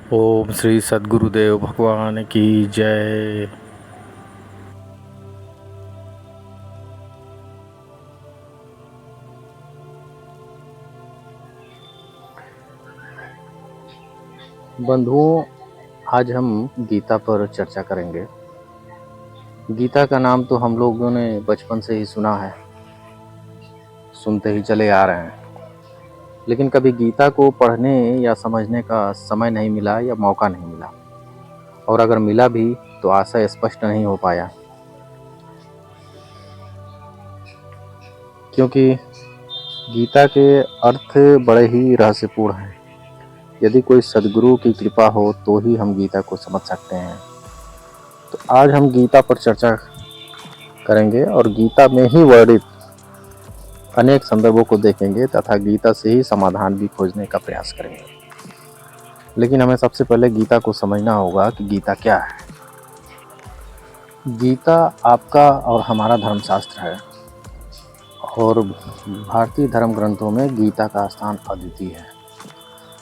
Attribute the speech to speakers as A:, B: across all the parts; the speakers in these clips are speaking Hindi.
A: ओम श्री सद्गुरुदेव भगवान की जय। बंधुओं, आज हम गीता पर चर्चा करेंगे। गीता का नाम तो हम लोगों ने बचपन से ही सुना है, सुनते ही चले आ रहे हैं, लेकिन कभी गीता को पढ़ने या समझने का समय नहीं मिला या मौका नहीं मिला, और अगर मिला भी तो आशय स्पष्ट नहीं हो पाया, क्योंकि गीता के अर्थ बड़े ही रहस्यपूर्ण हैं। यदि कोई सद्गुरु की कृपा हो तो ही हम गीता को समझ सकते हैं। तो आज हम गीता पर चर्चा करेंगे और गीता में ही वर्णित अनेक संदर्भों को देखेंगे तथा गीता से ही समाधान भी खोजने का प्रयास करेंगे। लेकिन हमें सबसे पहले गीता को समझना होगा कि गीता क्या है। गीता आपका और हमारा धर्मशास्त्र है, और भारतीय धर्म ग्रंथों में गीता का स्थान अद्वितीय है।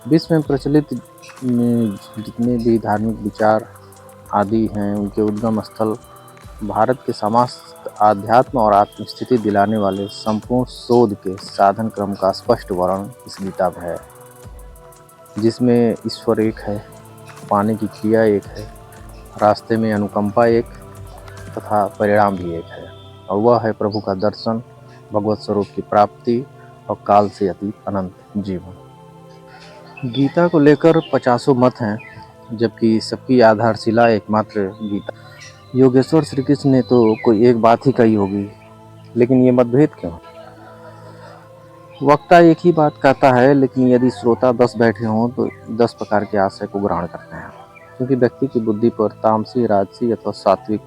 A: विश्व में प्रचलित जितने भी धार्मिक विचार आदि हैं, उनके उद्गम स्थल भारत के समस्त आध्यात्म और आत्मस्थिति दिलाने वाले संपूर्ण शोध के साधन क्रम का स्पष्ट वर्णन इस गीता में है, जिसमें ईश्वर एक है, पाने की क्रिया एक है, रास्ते में अनुकंपा एक तथा परिणाम भी एक है, और वह है प्रभु का दर्शन, भगवत स्वरूप की प्राप्ति और काल से अतीत अनंत जीवन। गीता को लेकर 50 मत हैं, जबकि सबकी आधारशिला एकमात्र गीता। योगेश्वर श्री कृष्ण ने तो कोई एक बात ही कही होगी, लेकिन ये मतभेद क्यों? वक्ता एक ही बात कहता है, लेकिन यदि श्रोता 10 बैठे हों तो 10 प्रकार के आशय को ग्रहण करते हैं, क्योंकि व्यक्ति की बुद्धि पर तामसी, राजसी अथवा सात्विक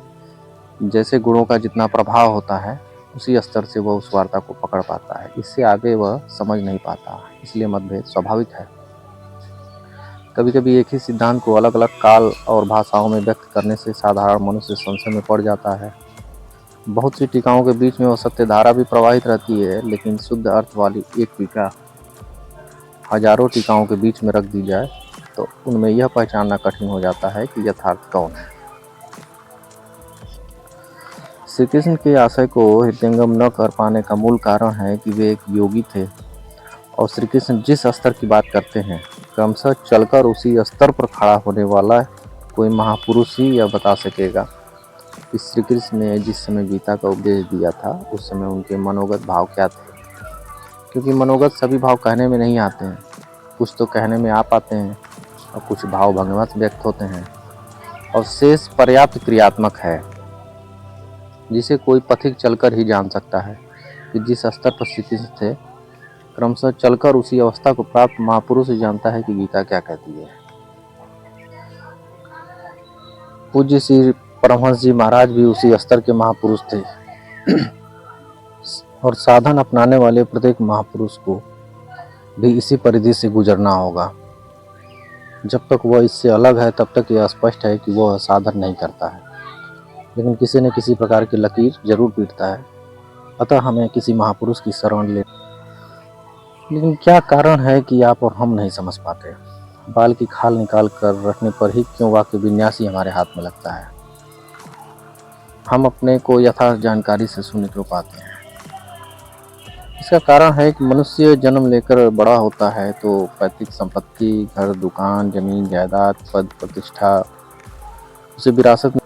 A: जैसे गुणों का जितना प्रभाव होता है, उसी स्तर से वह उस वार्ता को पकड़ पाता है। इससे आगे वह समझ नहीं पाता, इसलिए मतभेद स्वाभाविक है। कभी कभी एक ही सिद्धांत को अलग अलग काल और भाषाओं में व्यक्त करने से साधारण मनुष्य संशय में पड़ जाता है। बहुत सी टीकाओं के बीच में वह सत्य धारा भी प्रवाहित रहती है, लेकिन शुद्ध अर्थ वाली एक टीका हजारों टीकाओं के बीच में रख दी जाए तो उनमें यह पहचानना कठिन हो जाता है कि यथार्थ कौन है। श्री कृष्ण के आशय को हृदयंगम न कर पाने का मूल कारण है कि वे एक योगी थे, और श्री कृष्ण जिस स्तर की बात करते हैं, क्रमशः चलकर उसी स्तर पर खड़ा होने वाला कोई महापुरुष ही यह बता सकेगा कि श्री कृष्ण ने जिस समय गीता का उपदेश दिया था, उस समय उनके मनोगत भाव क्या थे। क्योंकि मनोगत सभी भाव कहने में नहीं आते हैं, कुछ तो कहने में आ पाते हैं और कुछ भाव भंगवत व्यक्त होते हैं, और शेष पर्याप्त क्रियात्मक है, जिसे कोई पथिक चलकर ही जान सकता है कि जिस स्तर पर श्री कृष्ण थे, क्रमशः चलकर उसी अवस्था को प्राप्त महापुरुष ही जानता है कि गीता क्या कहती है। पूज्य श्री परमहंस जी महाराज भी उसी स्तर के महापुरुष थे, और साधन अपनाने वाले प्रत्येक महापुरुष को भी इसी परिधि से गुजरना होगा। जब तक वह इससे अलग है, तब तक यह स्पष्ट है कि वह साधन नहीं करता है, लेकिन किसी न किसी प्रकार की लकीर जरूर पीटता है। अतः हमें किसी महापुरुष की शरण ले। लेकिन क्या कारण है कि आप और हम नहीं समझ पाते? बाल की खाल निकाल कर रखने पर ही क्यों वाक्य विन्यास ही हमारे हाथ में लगता है? हम अपने को यथार्थ जानकारी से शून्य क्यों पाते हैं? इसका कारण है कि मनुष्य जन्म लेकर बड़ा होता है तो पैतृक संपत्ति, घर, दुकान, जमीन, जायदाद, पद, प्रतिष्ठा उसे विरासत में।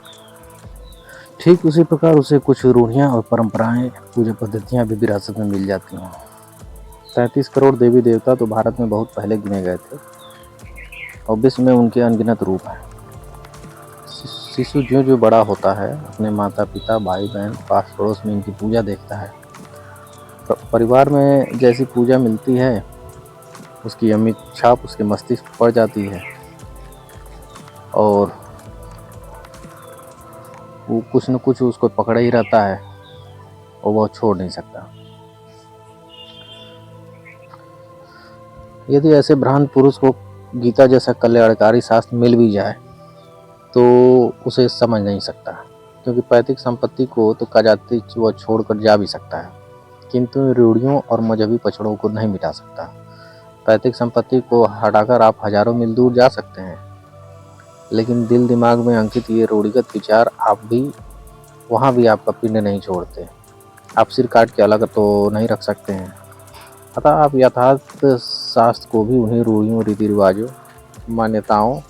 A: ठीक उसी प्रकार उसे कुछ रूढ़ियाँ और परंपराएं, पूजा पद्धतियाँ भी विरासत में मिल जाती हैं। 33 करोड़ देवी देवता तो भारत में बहुत पहले गिने गए थे, और विश्व में उनके अनगिनत रूप हैं। शिशु जो जो बड़ा होता है, अपने माता पिता, भाई बहन, पास पड़ोस में इनकी पूजा देखता है। परिवार में जैसी पूजा मिलती है, उसकी अमिट छाप उसके मस्तिष्क पर पड़ जाती है, और वो कुछ न कुछ उसको पकड़े ही रहता है, और वह छोड़ नहीं सकता। यदि ऐसे भ्रांत पुरुष को गीता जैसा कल्याणकारी शास्त्र मिल भी जाए तो उसे समझ नहीं सकता, क्योंकि पैतृक संपत्ति को तो कदाचित वह छोड़कर जा भी सकता है, किंतु रूढ़ियों और मजहबी पछड़ों को नहीं मिटा सकता। पैतृक संपत्ति को हटाकर आप हजारों मील दूर जा सकते हैं, लेकिन दिल दिमाग में अंकित ये रूढ़िगत विचार आप भी वहाँ भी आपका पिंड नहीं छोड़ते। आप सिर काट के अलग तो नहीं रख सकते हैं। अतः आप यथार्थ शास्त्र को भी उन्हीं रूढ़ियों, रीति रिवाजों, मान्यताओं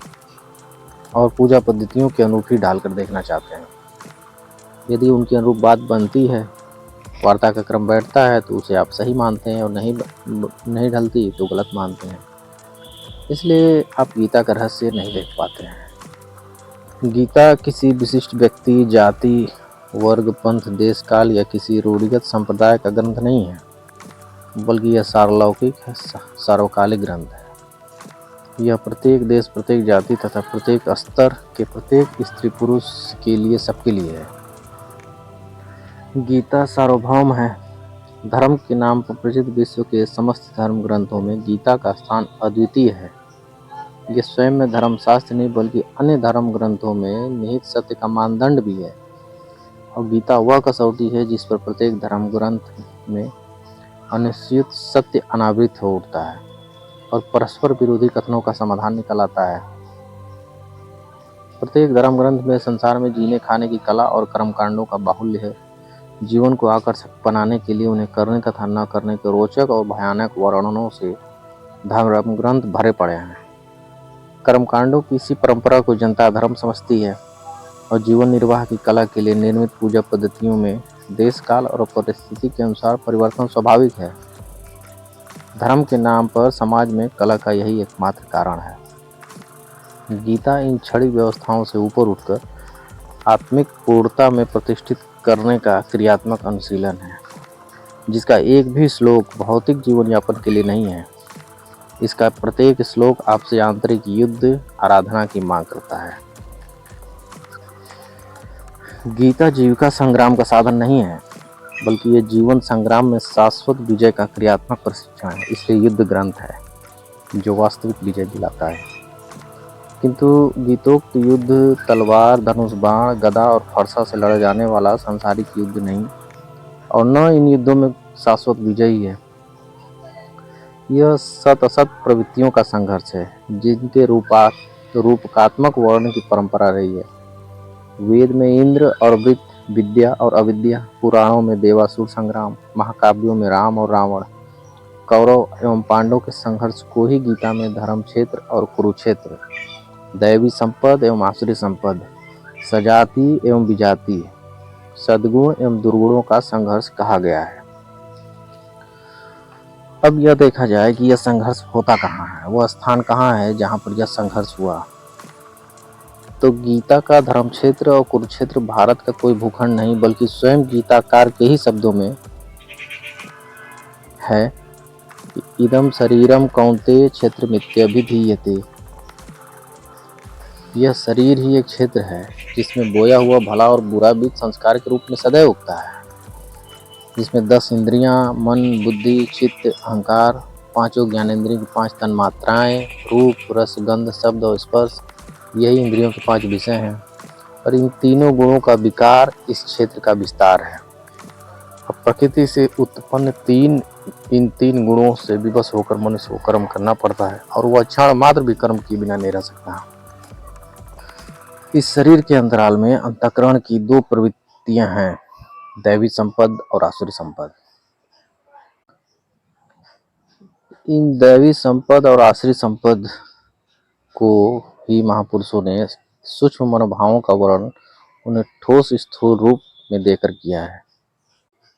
A: और पूजा पद्धतियों के अनुरूप ही ढालकर देखना चाहते हैं। यदि उनके अनुरूप बात बनती है, वार्ता का क्रम बैठता है, तो उसे आप सही मानते हैं और नहीं ढलती तो गलत मानते हैं। इसलिए आप गीता का रहस्य नहीं देख पाते हैं। गीता किसी विशिष्ट व्यक्ति, जाति, वर्ग, पंथ, देश, काल या किसी रूढ़िगत संप्रदाय का ग्रंथ नहीं है, बल्कि यह सार्वलौकिक है, सार्वकालिक ग्रंथ है। यह प्रत्येक देश, प्रत्येक जाति तथा प्रत्येक स्तर के प्रत्येक स्त्री पुरुष के लिए, सबके लिए है। गीता सार्वभौम है। धर्म के नाम पर प्रसिद्ध विश्व के समस्त धर्म ग्रंथों में गीता का स्थान अद्वितीय है। यह स्वयं में धर्मशास्त्र नहीं बल्कि अन्य धर्म ग्रंथों में निहित सत्य का मानदंड भी है। और गीता वह कसौटी है जिस पर प्रत्येक धर्म ग्रंथ में अनिश्चित सत्य अनावृत हो उठता है और परस्पर विरोधी कथनों का समाधान निकल आता है। प्रत्येक धर्म ग्रंथ में संसार में जीने खाने की कला और कर्मकांडों का बाहुल्य है। जीवन को आकर्षक बनाने के लिए उन्हें करने तथा न करने के रोचक और भयानक वर्णनों से धर्म ग्रंथ भरे पड़े हैं। कर्मकांडों की इसी परंपरा को जनता धर्म समझती है और जीवन निर्वाह की कला के लिए निर्मित पूजा पद्धतियों में देश काल और परिस्थिति के अनुसार परिवर्तन स्वाभाविक है। धर्म के नाम पर समाज में कला का यही एकमात्र कारण है। गीता इन छड़ी व्यवस्थाओं से ऊपर उठकर आत्मिक पूर्णता में प्रतिष्ठित करने का क्रियात्मक अनुशीलन है, जिसका एक भी श्लोक भौतिक जीवन यापन के लिए नहीं है। इसका प्रत्येक श्लोक आपसे आंतरिक युद्ध आराधना की मांग करता है। गीता जीविका संग्राम का साधन नहीं है, बल्कि ये जीवन संग्राम में शाश्वत विजय का क्रियात्मक प्रशिक्षण है। इसलिए युद्ध ग्रंथ है जो वास्तविक विजय दिलाता है। किंतु गीतोक्त युद्ध तलवार, धनुष, बाण, गदा और फरसा से लड़ा जाने वाला सांसारिक युद्ध नहीं, और न इन युद्धों में शाश्वत विजय ही है। यह सत असत प्रवृत्तियों का संघर्ष है, जिनके रूपकात्मक वर्ण की परंपरा रही है। वेद में इंद्र और वृत्त, विद्या और अविद्या, पुराणों में देवासुर संग्राम, महाकाव्यों में राम और रावण, कौरव एवं पांडव के संघर्ष को ही गीता में धर्म क्षेत्र और कुरुक्षेत्र, दैवी संपद एवं आसुरी संपद, सजाति एवं विजाति, सद्गुण एवं दुर्गुणों का संघर्ष कहा गया है। अब यह देखा जाए कि यह संघर्ष होता कहाँ है, वह स्थान कहाँ है जहाँ पर यह संघर्ष हुआ। तो गीता का धर्म क्षेत्र और कुरुक्षेत्र भारत का कोई भूखंड नहीं, बल्कि स्वयं गीताकार के ही शब्दों में है। इदम शरीरम कौन्तेय क्षेत्रमित्यभिधीयते। यह शरीर ही एक क्षेत्र है जिसमें बोया हुआ भला और बुरा बीज संस्कार के रूप में सदैव उगता है, जिसमें 10 इंद्रियां, मन, बुद्धि, चित्त, अहंकार, पांचों ज्ञानेंद्रियों की 5 तन्मात्राएं, रूप, रस, गंध, शब्द और स्पर्श, यही इंद्रियों के 5 विषय हैं। और इन तीनों गुणों का विकार इस क्षेत्र का विस्तार है। अब प्रकृति से उत्पन्न इन तीन गुणों से विवश होकर मनुष्य को कर्म करना पड़ता है, और वह क्षण मात्र भी कर्म किए बिना नहीं रह सकता। इस शरीर के अंतराल में अंतःकरण की 2 प्रवृत्तियां हैं, दैवी संपद और आसुरी संपद। इन दैवी संपद और आसुरी संपद को ही महापुरुषों ने सूक्ष्म मनोभावों का वर्णन उन्हें ठोस स्थूल रूप में देकर किया है।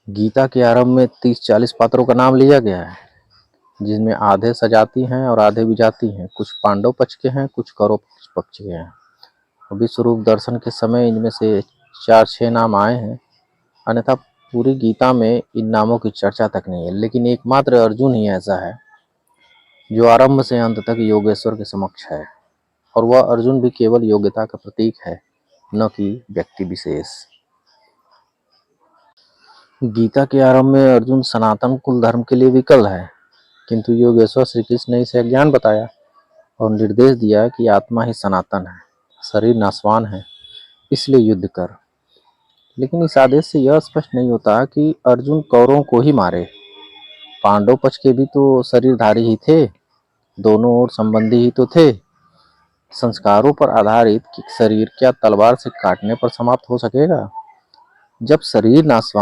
A: गीता के आरंभ में 30-40 पात्रों का नाम लिया गया है, जिनमें आधे सजाती हैं और आधे विजाती हैं। कुछ पांडव पक्ष के हैं, कुछ कौरव पक्ष के हैं। विश्व रूप दर्शन के समय इनमें से 4-6 नाम आए हैं, अन्यथा पूरी गीता में इन नामों की चर्चा तक नहीं है। लेकिन एकमात्र अर्जुन ही ऐसा है जो आरंभ से अंत तक योगेश्वर के समक्ष है, और वह अर्जुन भी केवल योग्यता का प्रतीक है, न कि व्यक्ति विशेष। गीता के आरंभ में अर्जुन सनातन कुल धर्म के लिए विकल है, किंतु योगेश्वर श्री कृष्ण ने इसे अज्ञान बताया और निर्देश दिया कि आत्मा ही सनातन है, शरीर नाशवान है, इसलिए युद्ध कर। लेकिन इस आदेश से यह स्पष्ट नहीं होता कि अर्जुन कौरवों को ही मारे। पांडव पक्ष के भी तो शरीरधारी ही थे, दोनों ओर संबंधी ही तो थे। संस्कारों पर आधारित कि शरीर क्या तलवार से काटने पर समाप्त हो सकेगा? जब शरीर नाशवान